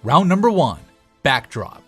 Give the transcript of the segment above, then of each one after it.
Round number 1, backdrop.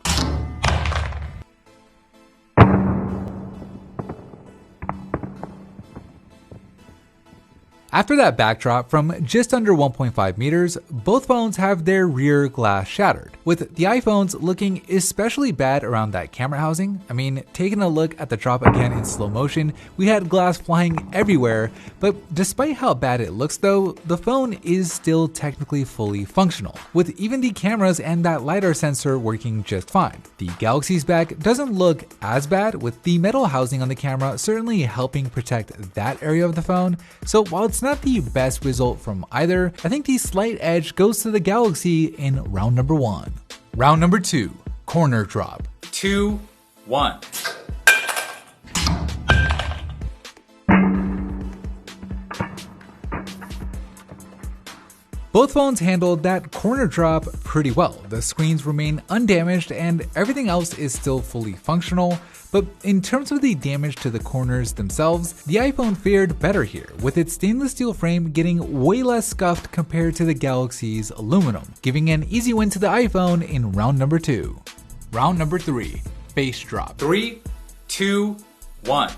After that backdrop from just under 1.5 meters, both phones have their rear glass shattered, with the iPhones looking especially bad around that camera housing. I mean, taking a look at the drop again in slow motion, we had glass flying everywhere, but despite how bad it looks though, the phone is still technically fully functional, with even the cameras and that LiDAR sensor working just fine. The Galaxy's back doesn't look as bad, with the metal housing on the camera certainly helping protect that area of the phone, so while it's not the best result from either, I think the slight edge goes to the Galaxy in round number 1. Round number 2, corner drop. 2, 1. Both phones handled that corner drop pretty well. The screens remain undamaged and everything else is still fully functional, but in terms of the damage to the corners themselves, the iPhone fared better here, with its stainless steel frame getting way less scuffed compared to the Galaxy's aluminum, giving an easy win to the iPhone in round number 2. Round number 3, face drop. 3, 2, 1.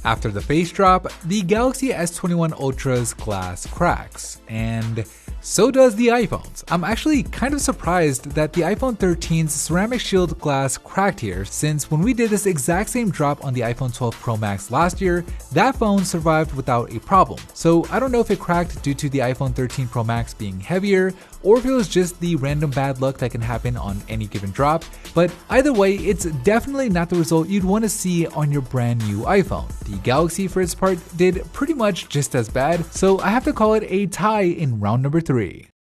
After the face drop, the Galaxy S21 Ultra's glass cracks, and so does the iPhone's. I'm actually kind of surprised that the iPhone 13's ceramic shield glass cracked here, since when we did this exact same drop on the iPhone 12 Pro Max last year, that phone survived without a problem. So I don't know if it cracked due to the iPhone 13 Pro Max being heavier, or if it was just the random bad luck that can happen on any given drop, but either way, it's definitely not the result you'd want to see on your brand new iPhone. The Galaxy, for its part, did pretty much just as bad, so I have to call it a tie in round number 3.